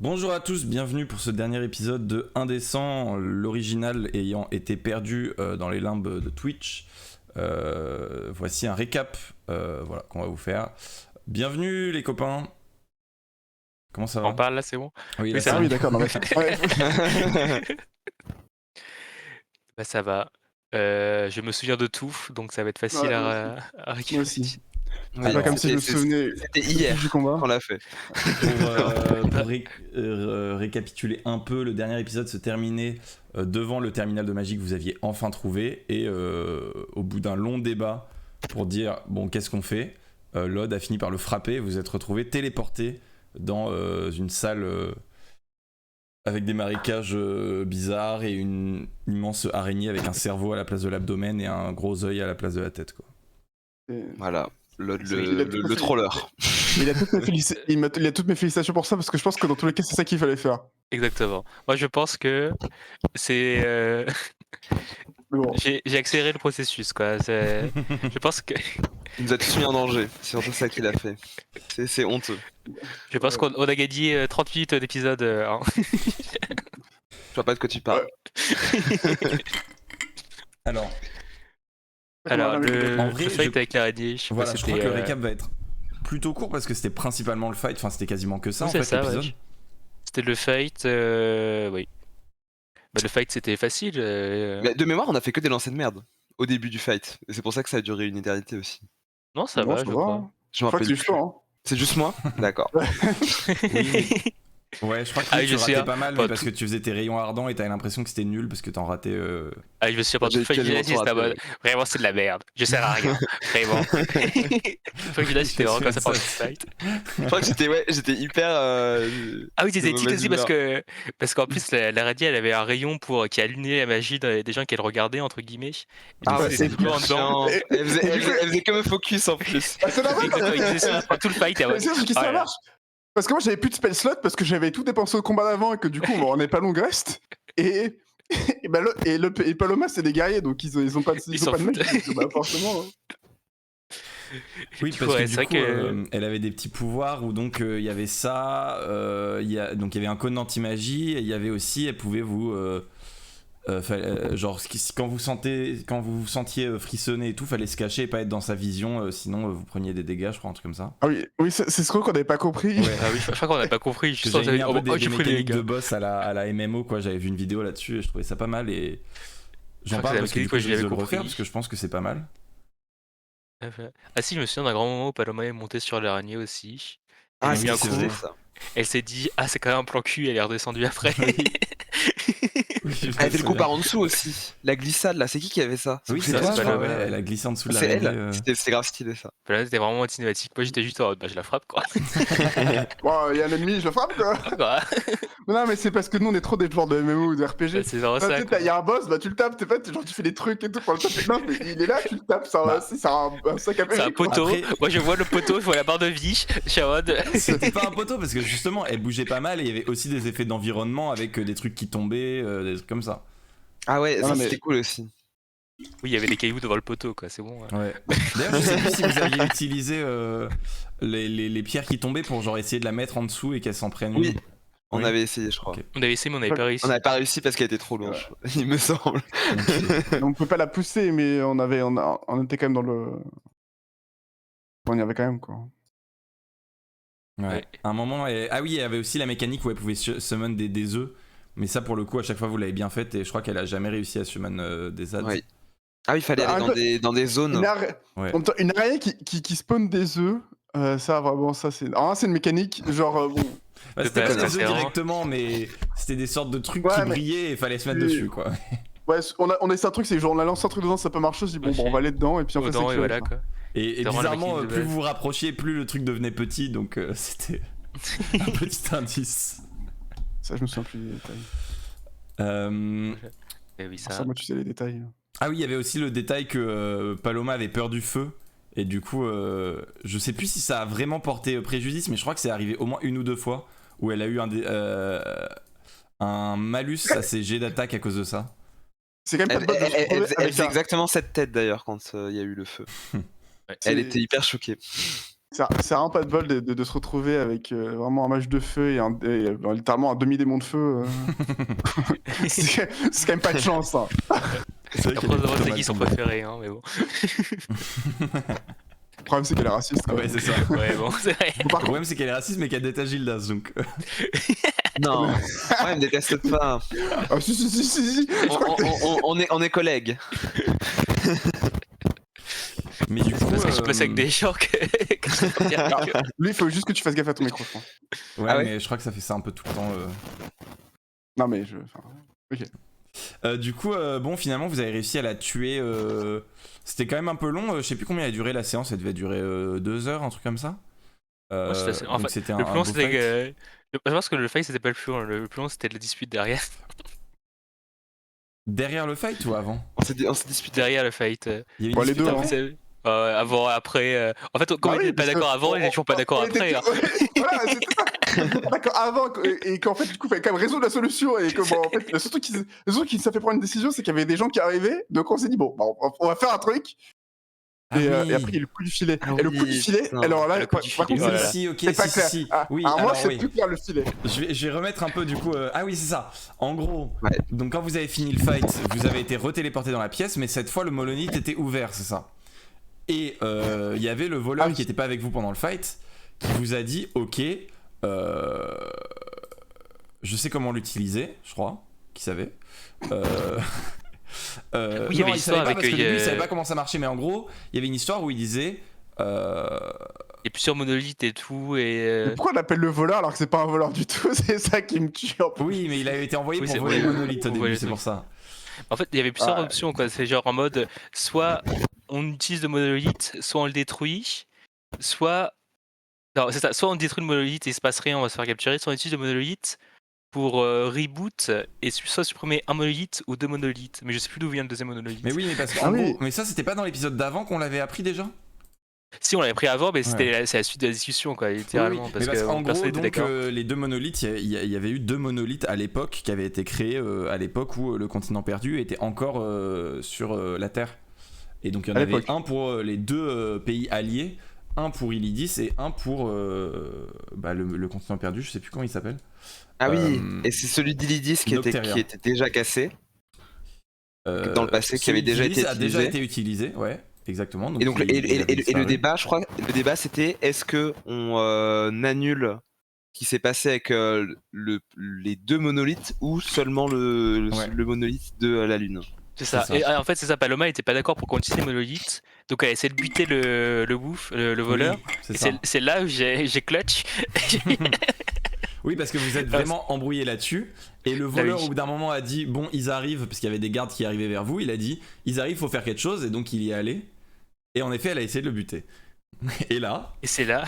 Bonjour à tous, bienvenue pour ce dernier épisode de Indécent, l'original ayant été perdu dans les limbes de Twitch. Voici un récap qu'on va vous faire. Bienvenue les copains. Comment ça va? On parle là, c'est bon? Oui, Oui, là, ça c'est va. bon. Oui, d'accord, non, mais... ouais. Bah ça va. Je me souviens de tout, donc ça va être facile Ouais, à moi récupérer. aussi. Oui, C'est pas comme si je me c'était- souvenais C'était hier du combat. qu'on l'a fait. Pour récapituler un peu, le dernier épisode se terminait devant le terminal de magie que vous aviez enfin trouvé, et au bout d'un long débat pour dire bon, qu'est-ce qu'on fait, Lod a fini par le frapper. Vous êtes retrouvé téléporté dans une salle avec des marécages bizarres et une immense araignée avec un cerveau à la place de l'abdomen et un gros œil à la place de la tête, quoi. Et- Voilà, il a tout le fait. troller. Il a toutes mes félicitations pour ça parce que je pense que dans tous les cas, c'est ça qu'il fallait faire. Exactement. Moi, je pense que c'est. Mais bon, J'ai accéléré le processus, quoi. Je pense que Il nous a tous mis en danger, c'est surtout ça qu'il a fait. C'est honteux. qu'on a gagné 30 minutes d'épisode. Hein. Je vois pas de quoi tu parles. Alors, Alors, en le vrai, fight avec l'araignée, je sais voilà, pas, je crois c'était. que le récap va être plutôt court parce que c'était principalement le fight, enfin c'était quasiment que ça Oui, en c'est fait ça, ouais. l'épisode. C'était le fight, oui. Bah, le fight, c'était facile. Mais de mémoire, on a fait que des lancers de merde au début du fight. Et c'est pour ça que ça a duré une éternité aussi. Non, ça bon, va, ça je va. crois. Je me Je crois que rappelle c'est plus. chaud, C'est juste moi. D'accord. Ouais, je crois que Ah, tu je sais, ratais hein. pas mal, Pas mais parce tout. que tu faisais tes rayons ardents et t'avais l'impression que c'était nul parce que t'en ratais. Ah, je me suis pendant tout le J'ai fight, quasiment c'était en tout raté, mode vraiment c'est de la merde, je sers à rien, vraiment. Faut que là c'était vraiment comme ça pendant tout le fight. Je crois que j'étais hyper. Ah oui, de c'était mauvaise aussi parce humeur. qu'en plus la radie elle avait un rayon qui allumait la magie des gens qui le regardaient entre guillemets. Et du Ah coup, ouais, c'était c'est toujours en dedans. chiant. Et- Elle faisait, et elle du faisait- coup- elle faisait comme un focus en plus. Ah, c'est normal, Exactement, il faisait ça pendant tout le fight. Et mais c'est parce que ça marche. Parce que moi, j'avais plus de spell slot parce que j'avais tout dépensé au combat d'avant et que du coup, on n'est pas long reste. Et Paloma, c'est des guerriers, donc ils ont pas Ils s'en de magie. foutent. Donc, bah, forcément. Oui, Du parce coup, que ouais, du c'est coup, vrai que elle avait des petits pouvoirs où donc il y avait ça, donc il y avait un cône anti-magie, et il y avait aussi, elle pouvait vous, genre quand vous vous sentiez frissonner et tout, fallait se cacher et pas être dans sa vision, sinon vous preniez des dégâts, je crois, un truc comme ça. Ah oui, c'est ce qu'on n'avait pas compris. Ouais. ah oui, je crois qu'on n'a pas compris. Parce Je que sens j'avais mis un peu oh, des j'ai pris les mécaniques de gars. boss à la MMO, quoi. J'avais vu une vidéo là-dessus et je trouvais ça pas mal, et j'en crois que parle c'est la parce que du mécanique coup que je je vais l'avais le compris. refaire parce que je pense que c'est pas mal. Ah si, je me souviens d'un grand moment où Paloma est montée sur l'araignée aussi. Elle Ah, a mis un c'est coup. vrai. ça. Elle s'est dit ah c'est quand même un plan cul. Elle est redescendue après. Oui, je me Elle avait le coup souviens. par en dessous aussi. La glissade là, c'est qui avait ça? Oui, C'est c'est toi, vrai, c'est je toi crois, Paloma. ouais, elle a glissé en dessous de C'est l'araignée. elle. C'était grave stylé ça. Là, c'était vraiment cinématique. Moi, j'étais juste en mode, bah, je la frappe, quoi. Bon, il y a un ennemi, je le frappe, quoi. Quoi. Non, mais c'est parce que nous, on est trop des joueurs de MMO ou de RPG. C'est vraiment Tu ça. sais, il y a un boss, bah tu le tapes, t'es pas, genre tu fais des trucs et tout pour le taper. Non, mais il est là, tu le tapes, ça, Bah. c'est un sac à C'est un PV, quoi. poteau. Après- Moi, je vois le poteau, je vois la barre de vie. Je suis en mode. C'était pas un poteau parce que justement elle bougeait pas mal et il y avait aussi des effets d'environnement avec des trucs qui tombaient, des trucs comme ça. Ah ouais, Non, ça mais- c'était cool aussi. Oui, il y avait des cailloux devant le poteau, quoi. C'est bon. Ouais. D'ailleurs, je sais plus si vous aviez utilisé les pierres qui tombaient pour genre essayer de la mettre en dessous et qu'elle s'en prenne une. Oui, on Oui. avait essayé, je crois. Ok. On avait essayé, mais on n'avait pas réussi. On n'avait pas réussi parce qu'elle était trop lourde, il me semble. On peut pas la pousser, mais on était quand même dans le. On y avait quand même, quoi. Ouais. Ouais. À un moment, ah oui, il y avait aussi la mécanique où elle pouvait summon des œufs. Mais ça, pour le coup, à chaque fois, vous l'avez bien fait et je crois qu'elle a jamais réussi à summon des adds. Oui. Ah oui, il fallait Ah, aller dans des zones. Ouais. Une araignée qui spawn des œufs, ça vraiment, ça c'est. Ah, c'est une mécanique, genre. Bon. Bah, De c'était base, pas des c'est œufs vraiment- directement, mais c'était des sortes de trucs Ouais, qui mais- brillaient et il fallait se mettre Oui. dessus, quoi. Ouais, on a essayé un truc, c'est genre on a lancé un truc dedans, ça peut marcher, on se dit bon, Ok. bon, on va aller dedans, et puis en fait, Dedans, c'est et que- voilà, quoi. Et C'est vraiment la bizarrement, mécanique de plus base. vous vous rapprochiez, plus le truc devenait petit, donc c'était un petit indice. Ça, je me souviens plus des détails. Et oui, Ça, ça. moi, tu sais les détails. Ah oui, il y avait aussi le détail que Paloma avait peur du feu. Et du coup, je sais plus si ça a vraiment porté préjudice, mais je crois que c'est arrivé au moins une ou deux fois où elle a eu un malus à ses jets d'attaque à cause de ça. C'est quand même Elle, pas de bol de se elle retrouver faisait avec un- exactement cette tête d'ailleurs quand il y a eu le feu. Ouais. Elle C'est- était hyper choquée. C'est vraiment pas de bol de se retrouver avec vraiment un mage de feu et littéralement un demi-démon de feu. C'est quand même pas de chance. Hein. C'est vrai Après, qu'il y a on des demande c'est tomates qui son tombées. préféré, hein, mais bon. Le problème, c'est qu'elle est raciste. Quoi. Ouais, c'est ça. Ouais, bon, c'est vrai. Bon, Le par contre, problème, c'est qu'elle est raciste, mais qu'elle déteste Gildas, donc. Non, ouais, elle me déteste pas. ah, si. Je crois que- On est collègues. Mais du coup. Parce que je passe avec des gens que sont pas bien avec eux. Lui, il faut juste que tu fasses gaffe à ton micro, je pense. Ouais, Ah ouais mais je crois que ça fait ça un peu tout le temps. Non, mais je. Enfin, Du coup, bon, finalement, vous avez réussi à la tuer. C'était quand même un peu long. Je sais plus combien a duré la séance. Elle devait durer 2 heures, un truc comme ça. Ouais, c'était assez- en Donc fait, c'était Le un plus long, beau c'était fight. que. Je pense que le fight, c'était pas le plus long. Le plus long, c'était la dispute derrière. Derrière le fight ou avant? On s'est disputé. Derrière le fight. Il y a une Bon, les dispute deux, avant. hein. C'est- avant, après. En fait, comme Bah on oui, était pas parce que d'accord avant, ils étaient pas d'accord on était après. plus- hein. Voilà, c'était ça. On était pas d'accord avant et qu'en fait, du coup, il fallait quand même résoudre la solution. Et que, bon, en fait, surtout qui s'est fait prendre une décision, c'est qu'il y avait des gens qui arrivaient. Donc, on s'est dit, bon, bah, on va faire un truc. Ah Et oui. après, il y a le coup du filet. Ah et le coup du oui, filet, putain. alors là, Le coup par du par filet, contre, voilà. Si, ok, c'est pas si, clair. si. Ah, Oui, alors moi, alors c'est oui. plus clair le filet. Je vais remettre un peu du coup. Ah oui, c'est ça. En gros, Ouais. donc quand vous avez fini le fight, vous avez été retéléporté dans la pièce, mais cette fois le monolithe était ouvert, c'est ça. Et il y avait le voleur Ah oui. qui était pas avec vous pendant le fight, qui vous a dit ok, je sais comment l'utiliser, je crois, qui savait. Oui, il y avait non, il savait l'histoire pas avec, parce que lui, il savait euh, pas comment ça marchait, mais en gros, il y avait une histoire où il disait. Il y a plusieurs monolithes et tout. Mais Et. pourquoi on l'appelle le voleur alors que c'est pas un voleur du tout? C'est ça qui me tue. En plus. Oui, mais il avait été envoyé Oui, pour c'est voler vrai. le monolithe au Pour début, voler le c'est truc. pour ça. En fait, il y avait plusieurs Ah. options, quoi. C'est genre en mode, soit on utilise le monolithe, soit on le détruit, soit. Non, c'est ça, soit on détruit le monolithe et il se passe rien, on va se faire capturer, soit on utilise le monolithe pour reboot et soit supprimer un monolithe ou 2 monolithes. Mais je sais plus d'où vient le deuxième monolithe. Mais oui, mais parce qu'en Ah oui. gros, mais ça c'était pas dans l'épisode d'avant qu'on l'avait appris déjà? Si, on l'avait pris avant, mais c'est la suite de la discussion, quoi, littéralement. Oui, Parce mais parce que qu'en personne gros, n'était donc, d'accord. les deux monolithes, il y avait eu 2 monolithes à l'époque qui avaient été créés à l'époque où le continent perdu était encore sur la Terre. Et donc il y en À avait l'époque. un pour les 2 pays alliés, un pour Illidis et un pour le continent perdu, je sais plus comment il s'appelle. Ah oui, Euh, et c'est celui d'Illidis qui Nocteria. était déjà cassé. Dans le passé, qui avait celui déjà d'Illidis été a déjà utilisé. été utilisé, ouais, exactement. Et donc il avait le disparu. débat, je crois, le débat c'était est-ce que on annule ce qui s'est passé avec les 2 monolithes ou seulement le monolithe de la Lune. C'est ça. ça. Et en fait, c'est ça. Paloma était pas d'accord pour qu'on utilise les monolithes. Donc elle a essayé de buter le voleur. Oui, c'est Et ça. c'est là où j'ai clutch. Oui, parce que vous êtes vraiment embrouillé là-dessus. Et le voleur, oui. au bout d'un moment, a dit bon, ils arrivent, parce qu'il y avait des gardes qui arrivaient vers vous. Il a dit ils arrivent, faut faire quelque chose. Et donc il y est allé. Et en effet, elle a essayé de le buter. Et là. Et c'est là.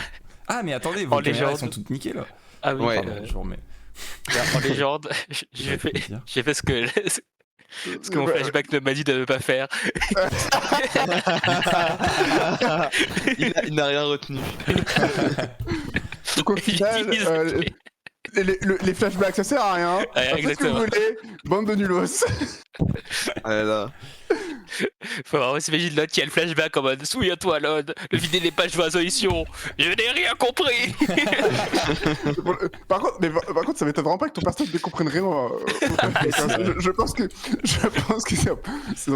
Ah, mais attendez, vos En caméras légende. sont toutes niquées là. Ah oui, Ouais. Pardon, je vous remets. en légende, J'ai fait plaisir. j'ai fait ce que mon flashback m'a dit de ne pas faire. Il n'a rien retenu. Donc au final, les flashbacks, ça sert à rien. Ouais, Faites ce que exactement. vous voulez, bande de nulos. Ah là. Faut vraiment s'imaginer Lod qui a le flashback en mode souviens-toi Lod, le vider des pages de résolution, je n'ai rien compris. Par contre, ça m'étonne vraiment pas que ton personnage ne comprenne rien. Je pense que c'est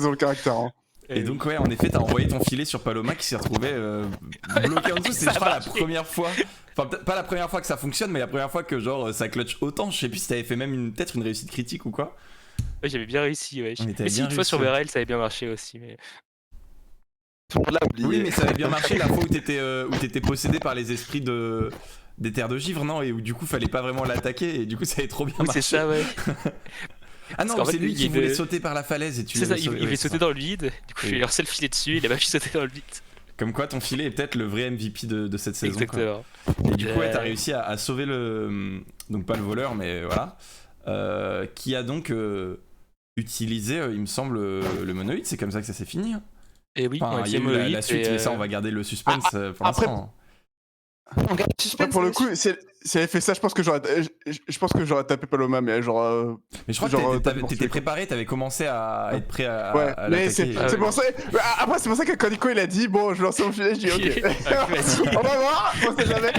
dans le caractère. Hein. Et donc, ouais, en effet, t'as envoyé ton filet sur Paloma qui s'est retrouvé bloqué en dessous. C'est, Ça je crois, la marche. première fois. Enfin, peut-être pas la première fois que ça fonctionne, mais la première fois que, genre, ça clutch autant. Je sais plus si t'avais fait même peut-être une réussite critique ou quoi. Ouais, j'avais bien réussi, ouais. Mais t'avais Mais si, bien une fois sur réussi. BRL, ça avait bien marché aussi. Mais... Tout le monde l'a oublié. Oui, mais ça avait bien marché la fois où t'étais possédé par les esprits des terres de givre, non? Et où du coup, fallait pas vraiment l'attaquer. Et du coup, ça avait trop bien Oui, marché. c'est ça, ouais. Ah non, Parce qu'en c'est fait, lui il qui y a voulait une- sauter par la falaise et tu C'est ça, l'avais il sauvé, voulait ouais, c'est sauter ça. dans le vide. Du coup, je lui ai lancé le filet dessus, il a pas pu sauter dans le vide. Comme quoi, ton filet est peut-être le vrai MVP de cette saison. quoi. Exactement. Et du coup, ouais, t'as Euh, réussi à sauver donc pas le voleur, mais voilà. Qui a donc utilisé, il me semble, le monolithe. C'est comme ça que ça s'est fini. Hein. Et oui, Enfin, on a il y a eu monolithe la suite, et, mais ça, on va garder le suspense pour après- l'instant. On garde le Ouais, suspense, pour le monsieur. coup, si elle avait fait ça, je pense que j'aurais tapé Paloma, mais genre. Mais je crois que t'étais préparé, t'avais commencé à être prêt à, Ouais, à mais l'attaquer. c'est pour ça. Après, c'est pour ça que quand Nico il a dit bon, je vais lancer mon filet, je dis ok. Vas-y. On va voir, on sait jamais.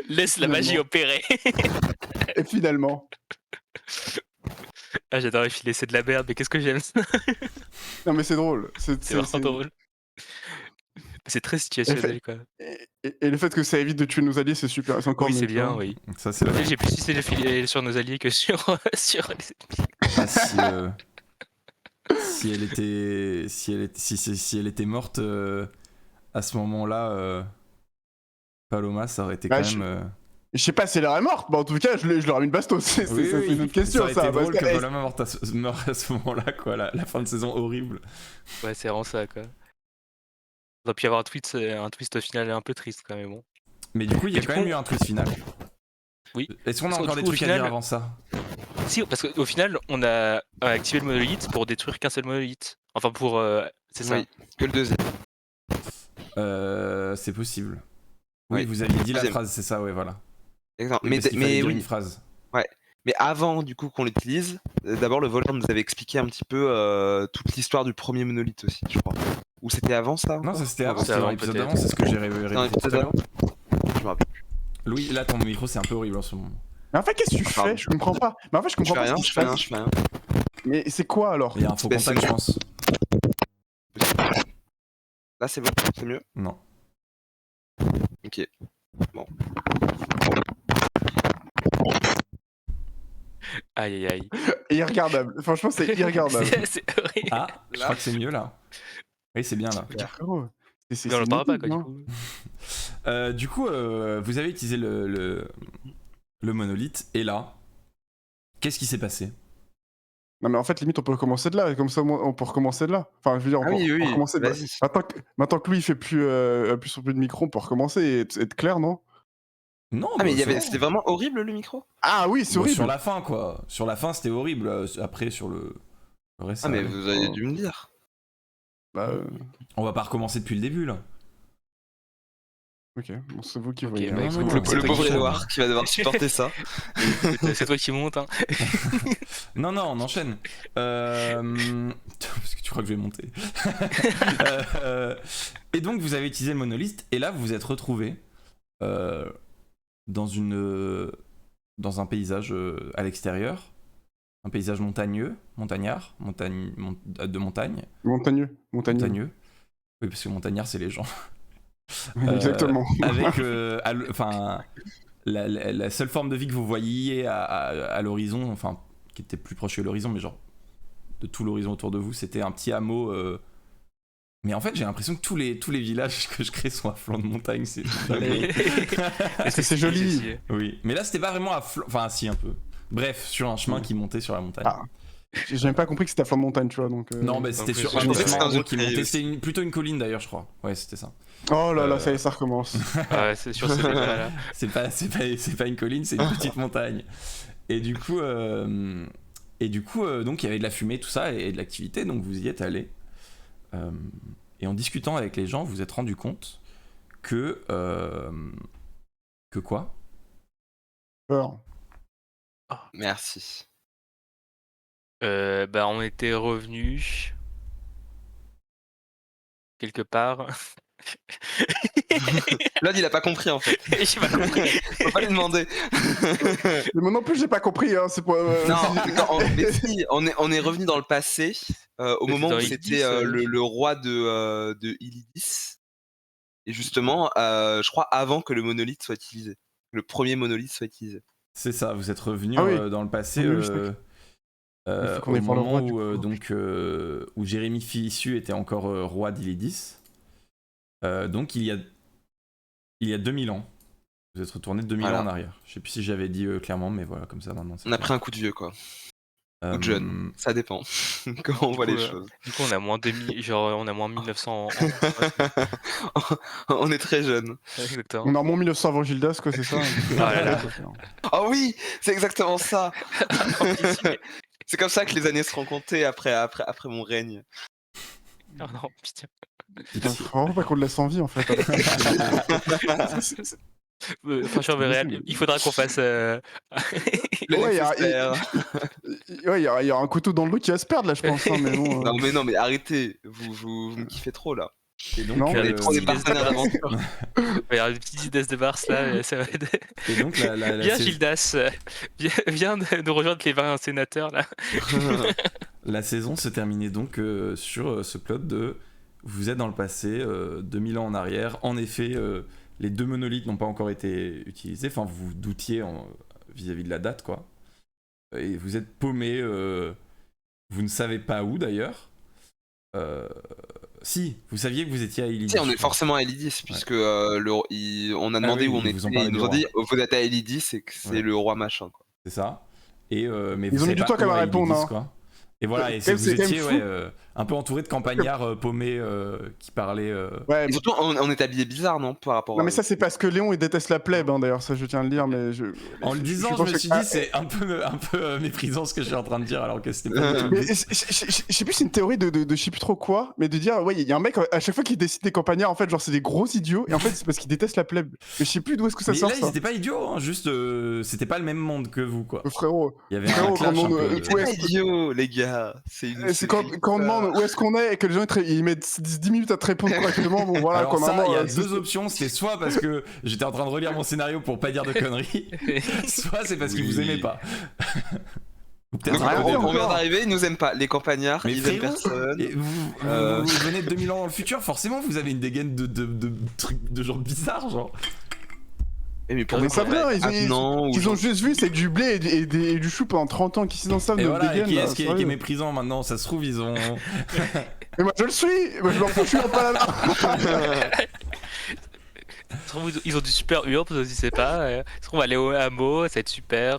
Laisse la magie opérer. Et finalement. Ah, j'adore les filets, c'est de la merde, mais qu'est-ce que j'aime ça. Non, mais c'est drôle. C'est vraiment drôle. C'est très situationnel, quoi. Et le fait que ça évite de tuer nos alliés, c'est super. C'est encore Oui, mieux, c'est tu bien, vois. oui. Ça, c'est la... J'ai plus sucé le filet sur nos alliés que sur les ennemis. Ah, si elle était morte à ce moment-là, Paloma, ça aurait été Bah, quand même. Je sais pas si elle est morte, mais en tout cas, je leur ai mis une bastos. C'est une autre question, ça. Aurait été drôle que parce que- Paloma meure à ce moment-là, quoi. La fin de saison horrible. Ouais, c'est vraiment ça, quoi. Il aurait pu y avoir un twist au final un peu triste, quand même, bon. Mais du coup, il y a Du quand coup, même eu un twist final. Oui. Est-ce qu'on a Parce que encore du des coup, au trucs à dire final- avant ça? Si, parce qu'au final, on a activé le monolithe pour détruire qu'un seul monolithe. Enfin, pour... c'est ça. Oui, que le deuxième. C'est possible. Oui, Oui. vous aviez dit la Deuxième. phrase, c'est ça, ouais, voilà. Exact. Oui, Mais, parce qu'il fallait mais dire oui. une phrase. Mais avant du coup qu'on l'utilise, d'abord le voleur nous avait expliqué un petit peu toute l'histoire du premier monolithe aussi, je crois. Ou c'était avant ça Non, ça c'était Non, avant, c'est c'était dans avant, l'épisode peut-être. d'avant, c'est ce que j'ai Dans révélé. l'épisode d'avant Je me rappelle plus. Louis, là ton micro c'est un peu horrible en ce moment. Mais en fait, qu'est-ce que tu pardon. fais? Je comprends pas. Mais en fait, je Je comprends fais pas rien, ce je qui fais se rien, passe. je fais rien. Mais c'est quoi alors? Il y a un faux Bah, contact, c'est- je pense. Là c'est bon, c'est mieux. Non. Ok. Bon. Aïe, aïe, aïe. Irregardable. Franchement, c'est irregardable. C'est horrible. Ah, je Là. crois que c'est mieux là. Oui, c'est bien là. Frérot, c'est Mais on l'entendra pas, inaudible, quoi, hein. du coup. Vous avez utilisé le monolithe et là, qu'est-ce qui s'est passé? Non, mais en fait, limite, on peut recommencer de là. Comme ça, on peut recommencer de là. Enfin, je veux dire, on Ah peut oui, oui, recommencer de là. vas-y. Maintenant que Louis fait plus sur plus de micro, on peut recommencer et être clair, non? Non, Ah mais bah, c'était vraiment horrible le micro. Ah oui, c'est bon, horrible. sur la fin quoi. Sur la fin c'était horrible. Après sur le reste. Ah ça mais allait. vous avez dû me dire. Bah, On va pas recommencer depuis le début là. ok, bon, c'est vous qui Ok, voyez. bah, hein. écoute, non, Le c'est toi pauvre qui fais. Edouard qui va devoir supporter ça. C'est toi qui monte, hein. Non, on enchaîne. Parce que tu crois que je vais monter. Et donc, vous avez utilisé le monolithe, et là, vous vous êtes retrouvé dans un paysage à l'extérieur. Un paysage montagnard, de montagne. Montagneux. Oui, parce que montagnard, c'est les gens. Exactement. Avec, la seule forme de vie que vous voyiez à l'horizon, enfin, qui était plus proche que l'horizon, mais genre de tout l'horizon autour de vous, c'était un petit hameau. Mais en fait, j'ai l'impression que tous les villages que je crée sont à flanc de montagne. C'est Parce que c'est joli. oui, mais là, c'était pas vraiment à flanc. Enfin, si, un peu. Bref, sur un chemin qui montait sur la montagne. Ah. J'ai même pas compris que c'était à flanc de montagne, tu vois. Donc, Non, mais c'était en sur plus, un je des pensais que chemins c'était en un gros qui autre montait. pays C'était plutôt une colline d'ailleurs, je crois. Ouais, c'était ça. Oh là là, ça recommence. Ah ouais, c'est sur ce là. C'est pas une colline, c'est une petite montagne. Et du coup, donc il y avait de la fumée, tout ça, et de l'activité, donc vous y êtes allé. Et en discutant avec les gens, vous vous êtes rendu compte que quoi? Peur. Merci. Bah, on était revenus quelque part. Là, il a pas compris en fait. J'ai pas compris. Faut pas lui demander. Mais moi non plus, j'ai pas compris. Hein, c'est pas. Non, mais si, on est revenu dans le passé, au Mais moment dans où Illidis, c'était le roi de Illidis. Et justement, je crois avant que le monolithe soit utilisé. Le premier monolithe soit utilisé. C'est ça, vous êtes revenu Ah oui. dans le passé Oui, je Il faut qu'on au aille voir le moment roi, du où, coup. où Jérémy Filissu était encore roi d'Illidis. Donc il y a 2000 ans. Vous êtes retourné de 2000 Voilà. ans en arrière. Je sais plus si j'avais dit clairement, mais voilà, comme ça maintenant. c'est On a clair. pris un coup de vieux, quoi. Ou de jeune. Ça dépend. Comment on voit les choses. Du coup, on a moins 2000, genre on a moins 1900 ans. On est très jeunes. Exactement. On a moins 1900 avant Gildas, quoi, c'est ça. Ah là là. Oh oui, c'est exactement ça. C'est comme ça que les années seront comptées après mon règne. Oh non, putain. Putain, faut vraiment pas qu'on le laisse en vie, en fait. Franchement, mais réel, il faudra qu'on fasse. Le Ouais, nécessaire. il y aura un couteau dans le dos qui va se perdre là, je pense. Hein, mais bon, Non mais arrêtez, vous me kiffez trop là. Et donc, Non, On est trop des partenaires d'aventure. Il va y avoir des petites idées de Mars là. Ça va être... et donc la Viens, saison- Gildas, viens nous rejoindre les 20 sénateurs là. la saison se terminait donc sur ce plot de vous êtes dans le passé, 2000 ans en arrière. En effet, les 2 monolithes n'ont pas encore été utilisés. Enfin, vous vous doutiez vis-à-vis de la date, quoi. Et vous êtes paumé. Vous ne savez pas où d'ailleurs. Si, vous saviez que vous étiez à Illidis. Si, on je est crois. forcément à Elidis, puisque on a demandé oui, où on ils était, vous ont et parlé ils du nous ont roi. dit vous êtes à Elidis, et que c'est Ouais. le roi machin. Quoi. C'est ça. Et, mais Ils vous ont mis savez du pas temps quand où même à à répondre, Illidis, hein. quoi. Et voilà, et Quand même, vous c'est quand même étiez fou. un peu entouré de campagnards paumés qui parlaient. Ouais, Et mais... surtout, on est habillé bizarre, non, par rapport Non, à... mais ça, c'est parce que Léon il déteste la plèbe, hein, d'ailleurs, ça je tiens à le dire. Mais En le disant, je pense me que- suis dit, c'est un peu méprisant ce que je suis en train de dire, alors que c'était pas du tout le Mais but. je sais plus, c'est une théorie de je sais plus trop quoi, mais de dire, ouais, il y a un mec, à chaque fois qu'il décide des campagnards, en fait, genre, c'est des gros idiots, et en fait, c'est parce qu'ils détestent la plèbe. Mais je sais plus d'où est-ce que ça Mais sort, là, ils ça. étaient pas idiots, hein, juste c'était pas le même monde que vous, quoi. Frérot, Il y avait un frérot, clash quand un on, peu. C'est ouais, pas idiot, les gars. C'est une... c'est quand on demande où est-ce qu'on est et que les gens ils mettent 10 minutes à te répondre correctement, bon voilà, Alors qu'on ça, il y a c'est- deux options, c'était soit parce que j'étais en train de relire mon scénario pour pas dire de conneries, soit c'est parce qu'ils vous Oui. aimaient pas. Ou Donc, peut-être Ah, un peu des encore. on vient d'arriver, ils nous aiment pas. Les campagnards, Mais ils aiment frérot, personne. Et vous venez de 2000 ans dans le futur, forcément vous avez une dégaine de trucs de genre bizarres, genre. Mais pour Mais nous, ça vient, ils ont juste... juste vu, c'est du blé et du chou pendant 30 ans qui s'y dans ça, Et de voilà, et dégaine, qui là, est-ce qui est sérieux. méprisant maintenant? Ça se trouve, ils ont. Mais moi je le suis, moi je m'en fous, je suis pas là. Ils ont du super hurle, vous ne sais pas. On va aller au hameau, ça va être super.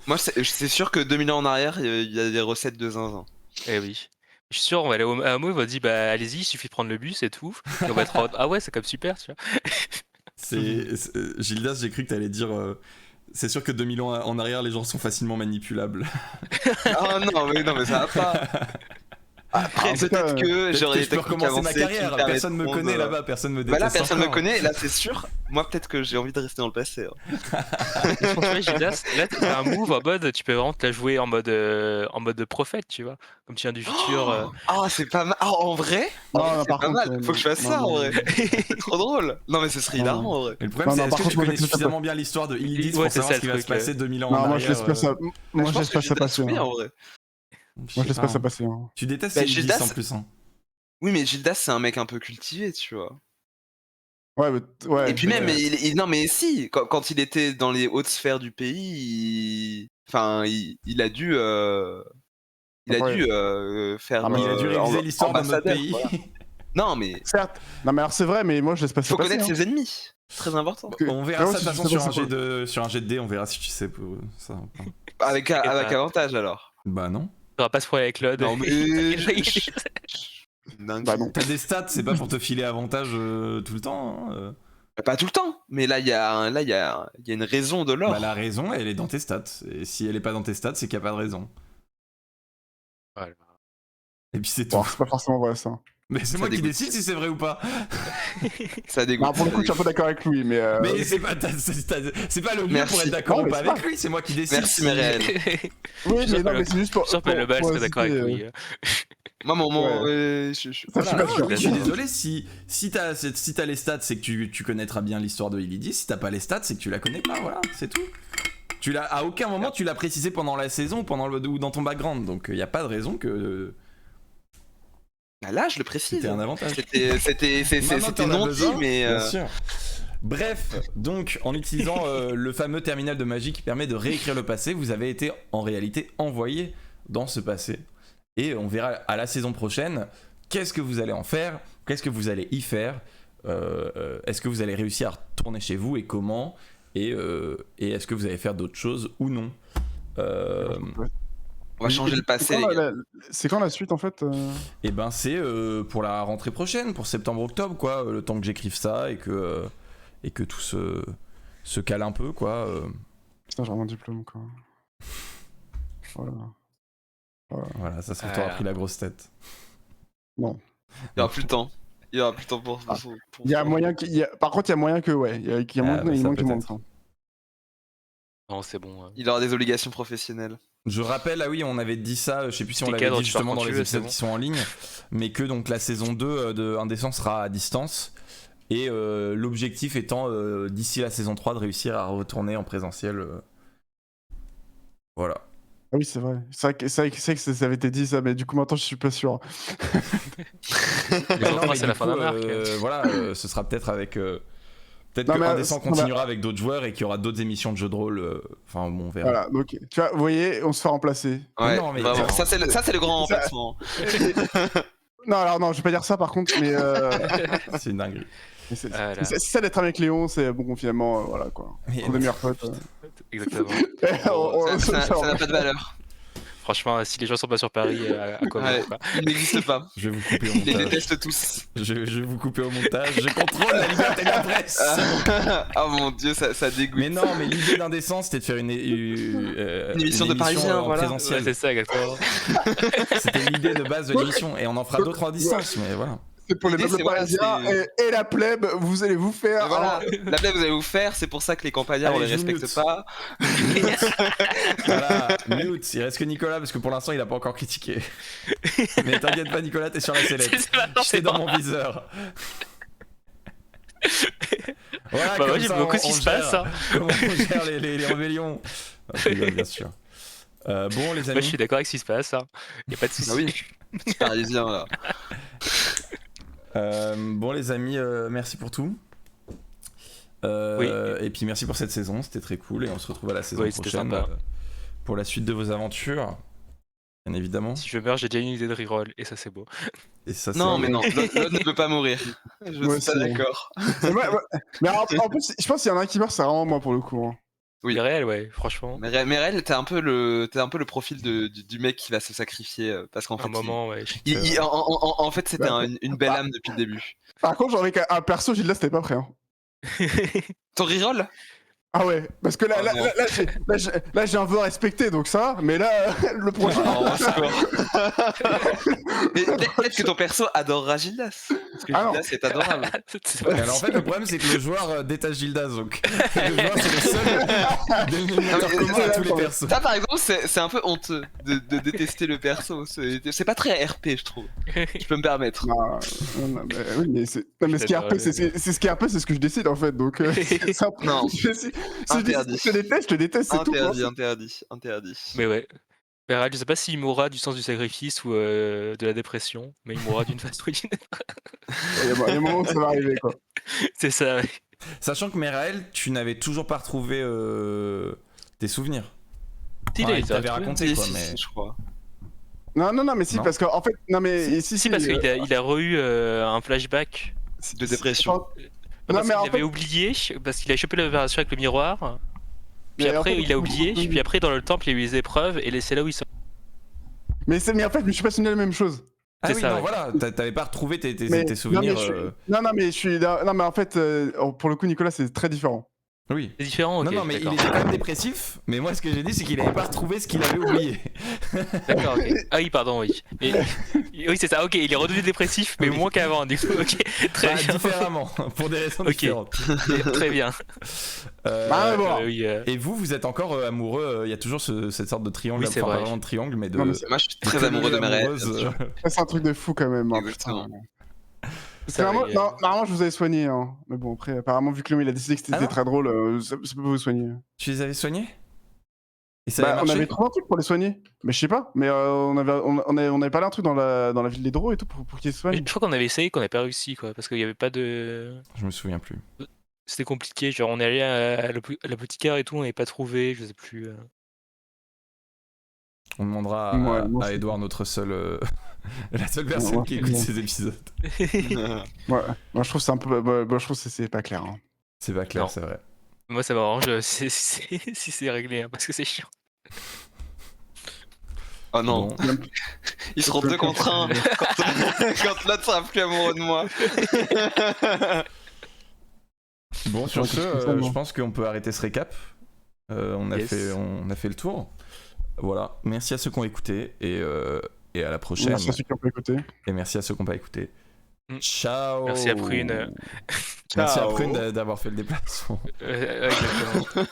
Moi, c'est sûr que 2000 ans en arrière, il y a des recettes de zinzin. Eh oui. Je suis sûr, on va aller au hameau, ils vont dire bah allez-y, il suffit de prendre le bus et tout. Et on va être en mode, ah ouais, c'est comme super, tu vois. Gildas, j'ai cru que t'allais dire. C'est sûr que 2000 ans en arrière, les gens sont facilement manipulables. Ah non, mais ça va pas. Après, En tout peut-être cas, que Peut-être j'aurais que des je peux techniques recommencer ma avancées carrière. qui Personne me permettront connaît de- là-bas, personne me Bah déteste. là, personne me encore. connaît, là, c'est sûr. Moi, peut-être que j'ai envie de rester dans le passé. Hein. Franchement, Gildas, là t'as un move en mode, tu peux vraiment te la jouer en mode prophète, tu vois. Comme tu viens du futur. Ah, c'est pas mal. Ah, en vrai Non, En vrai, non, c'est par pas contre, mal. Faut que je fasse non, ça, en non, vrai. non. C'est trop drôle. Non, mais ce serait Non, hilarant, non. en vrai. Mais le problème, Non, c'est non, est-ce par que contre, tu moi, connais je laisse pas suffisamment bien l'histoire de Illidis Ouais, pour c'est savoir ça, ce qui le va se truc, passer 2000 ans en Non, arrière moi je laisse pas ça. Moi je je pense laisse que pas ça Gildas, passer. oui, hein. en vrai. Moi je laisse pas ça passer. hein. Tu détestes Bah, Illidis Gildas- en plus. Hein. Oui, mais Gildas, c'est un mec un peu cultivé, tu vois. Ouais, ouais. Et puis même, ouais. non, mais si, quand il était dans les hautes sphères du pays, enfin, il a dû, faire. Ah, mais Il a dû réviser l'histoire de notre ambassadeur, pays. voilà. Non, mais Certes. Non, mais alors c'est vrai, mais moi je laisse pas ça faut passer. connaître hein. ses ennemis. Très important. Parce que- On verra Frérot, ça de si toute tu façon sais sur pas sur un jet de dés, on verra si tu sais pour ça. ou pas. Avec avantage alors. Bah non. T'auras pas ce problème avec Claude. Non, mais. Dingue. Bah non. T'as des stats, c'est pas pour te filer avantage tout le temps. Hein. Pas tout le temps, mais là il y a une raison de l'or. Bah la raison, elle est dans tes stats. Et si elle est pas dans tes stats, c'est qu'il y a pas de raison. Voilà. Et puis c'est tout. Bon, c'est pas forcément vrai ça. Mais c'est Ça moi qui dégoûte. décide si c'est vrai ou pas. Ça dégoûte. Non, pour le coup, je suis un peu d'accord avec lui, mais. Mais c'est pas, c'est pas le lieu Merci. pour être d'accord Non, ou mais pas c'est avec pas- lui, c'est moi qui décide. Merci, si- Myriel. Oui, mais non, mais le- c'est juste pour. Je suis sûr que le bal serait d'accord avec inciter, lui. Moi, mon. Ouais. Je- Ça, je suis Voilà, pas sûr. je suis désolé, si t'as les stats, c'est que tu connaîtras bien l'histoire de Illidis. Si t'as pas les stats, c'est que tu la connais pas, voilà, c'est tout. À aucun moment tu l'as précisé pendant la saison ou dans ton background, donc il y a pas de raison que Bah là, je le précise. c'était un avantage. C'était T'en as non dit, besoin, mais. bien sûr. Bref, donc en utilisant le fameux terminal de magie qui permet de réécrire le passé, vous avez été en réalité envoyé dans ce passé. Et on verra à la saison prochaine qu'est-ce que vous allez en faire, qu'est-ce que vous allez y faire, est-ce que vous allez réussir à retourner chez vous et comment, et est-ce que vous allez faire d'autres choses ou non. On va changer le passé, les gars. C'est quand la suite en fait Et ben c'est pour la rentrée prochaine, pour septembre-octobre, quoi, le temps que j'écrive ça et que tout se cale un peu, quoi. Putain, j'ai un diplôme quoi. Voilà. Voilà, ça se Voilà. t'aura pris la grosse tête. Non. Il y aura plus le temps. Il y aura plus de temps pour Il y a moyen Par contre, il y a moyen que, ouais, il y a bah, moyen ça qu'il peut manque être. temps. Non, c'est bon. Il aura des obligations professionnelles. Je rappelle, ah oui, on avait dit ça, je sais plus si on Tes l'avait cadres, dit tu pars justement quand dans tu les veux, épisodes c'est bon. qui sont en ligne, mais que donc la saison 2 de Indécent sera à distance. Et l'objectif étant, d'ici la saison 3, de réussir à retourner en présentiel. Voilà. Ah oui, c'est vrai. C'est vrai que ça avait été dit ça, mais du coup, maintenant, je suis pas sûr. Les Non, autres, mais c'est du la fin coup, d'un arc. voilà, ce sera peut-être avec. Peut-être Non, que mais, Indécent on continuera avec d'autres joueurs et qu'il y aura d'autres émissions de jeux de rôle. Enfin, bon, on verra. Voilà, donc, tu vois, vous voyez, on se fait remplacer. Ouais, non, mais- vraiment. Ça, c'est le grand Ça- remplacement. Non, alors non, je vais pas dire ça par contre, mais C'est une dinguerie. c'est Ah là. ça d'être avec Léon, c'est bon, finalement, voilà quoi. Mais- On est meilleurs potes. Exactement. Ça n'a pas de valeur. Franchement, si les gens sont pas sur Paris, à quoi Ouais, bon, quoi. il n'existe pas. Je vais vous couper au Ils les montage. détestent tous. Je vais vous couper au montage. Je contrôle la liberté de la presse. Oh mon dieu, ça dégoûte. Mais non, mais l'idée d'Indécent, c'était de faire une émission de Parisiens, en voilà. Ouais, présentiel. c'est ça, exactement. C'était l'idée de base de l'émission. Et on en fera d'autres en distance, mais voilà. C'est pour les L'idée, meubles c'est, voilà, parisiens et la plèbe, vous allez vous faire. Et voilà, la blague vous allez vous faire, c'est pour ça que les campagnards on Allez, les je respecte mute. pas. Voilà, mute. Il reste que Nicolas parce que pour l'instant il a pas encore critiqué. Mais t'inquiète pas, Nicolas, t'es sur la sellette. Maintenant, J'étais c'est dans bon. mon viseur. Voilà, Bah comme ouais, j'aime ça, beaucoup ce qui se passe. Hein. Comment on gère les rébellions. Non, je rigole, bien sûr. Bon, les Moi, amis. je suis d'accord avec ce qui se passe. Hein. Y a pas de souci. Ah oui. Parisien là. Bon, les amis, merci pour tout. Et puis merci pour cette saison, c'était très cool. Et on se retrouve à la saison Oui, c'était prochaine sympa. pour la suite de vos aventures. Bien évidemment. Si je meurs, j'ai déjà une idée de reroll et ça, c'est beau. Et ça, Non, c'est- mais non, l'autre ne peut pas mourir. Je Ouais, suis pas c'est- d'accord. Mais en plus, je pense qu'il y en a un qui meurt, c'est vraiment moi pour le coup. Hein. Oui. Il est réel, ouais, franchement. Mais Merel, t'es un peu le profil du mec qui va se sacrifier parce qu'en fait, Un moment, ouais. en fait, c'était Bah, une belle âme depuis le début. Par contre, j'en ai un perso, Gilda, c'était pas prêt. Hein. Ton reroll? Ah ouais, parce que là, Oh là, non. là, j'ai un vœu à respecter, donc ça, mais là, le prochain. Oh, au secours. Mais peut-être que ton perso adorera Gildas. Parce que Ah non. Gildas est adorable. C'est Et pas alors en fait le problème c'est que le joueur détache Gildas donc le joueur c'est le seul dénominateur Non, mais commun à tous les persos. Ça, par exemple, c'est un peu honteux de détester le perso. C'est pas très RP, je trouve. Je peux me permettre. Non, mais, oui, mais ce qui est RP, c'est ce qui est RP, c'est ce que je décide en fait, donc c'est simple. Non. Si je Interdit. te déteste, je te déteste, c'est tout. Interdit. Mais ouais. Beral, je sais pas s'il mourra du sens du sacrifice ou de la dépression, mais il mourra d'une façon. Il y a un moment où ça va arriver, quoi. C'est ça, ouais. Sachant que Meraël, tu n'avais toujours pas retrouvé tes souvenirs. Il Il t'avait raconté quoi, Si, mais je crois. Non, mais si, Non. parce qu'en fait, non, mais Si, parce qu'il a, il a re-eu un flashback. De dépression. Non, Parce mais qu'il en avait fait, oublié, parce qu'il a chopé l'opération avec le miroir. Puis Mais en après, fait- il a oublié. Puis après, dans le temple, il y a eu les épreuves. Et c'est là où il sort. mais en fait, je me suis pas souvenu de la même chose. ah c'est oui ça, non ouais. voilà, t'avais pas retrouvé tes Mais- souvenirs. Non, mais je suis. Non, mais en fait, pour le coup, Nicolas, c'est très différent. Oui. C'est différent, ok. Non mais il d'accord. était quand même dépressif. Mais moi ce que j'ai dit c'est qu'il avait pas retrouvé ce qu'il avait oublié. D'accord, ok. Ah oui, pardon, oui. Mais- oui, c'est ça, ok. Il est redevenu dépressif, mais Oui. moins qu'avant, du coup, ok. Très Bah, bien. différemment pour des raisons Ok. différentes. Très bien. Bah, bon. Oui, Et vous êtes encore amoureux, il y a toujours cette sorte de triangle, Oui, c'est enfin, pas vrai. vraiment de triangle, mais de. Non, mais Moi, je suis très de amoureux de collier Merel. amoureuse, Ça, c'est un truc de fou quand même. Hein, Exactement. putain. Ça, Normalement, oui, non, normalement, je vous avais soigné. Hein. Mais bon, après, apparemment, vu que Léon il a décidé que c'était Ah non très drôle, ça peut vous soigner. Tu les avais soignés Et ça Bah, avait on marché avait trouvé un truc pour les soigner. Mais je sais pas. Mais on avait parlé un truc dans la ville des Drôles et tout pour qu'ils se Mais soignent. je crois qu'on avait essayé, qu'on n'a pas réussi, quoi. Parce qu'il n'y avait pas de. Je me souviens plus. C'était compliqué. Genre, on est allé à l'apothicaire et tout, on n'avait pas trouvé, je sais plus. On demandera à, Ouais, moi, à c'est- Edouard, notre seul, la seule personne Ouais, qui c'est écoute bon. ces épisodes. Ouais. Moi, je trouve que c'est un peu. Moi, je trouve que c'est pas clair. Hein. C'est pas clair, Non. c'est vrai. Moi, ça m'arrange si c'est réglé, hein, parce que c'est chiant. Oh non, Bon. ils seront 2 contre 1 quand l'autre sera plus amoureux de moi. Bon, sur Ouais, ce, qu'est-ce que c'est, je moi pense qu'on peut arrêter ce récap. On a Yes. fait le tour. Voilà. Merci à ceux qui ont écouté et à la prochaine. Merci à ceux qui ont pas écouté. Et merci à ceux qui n'ont pas écouté. Ciao. Merci à Prune. Merci à Ciao. Prune d'avoir fait le déplacement. Exactement.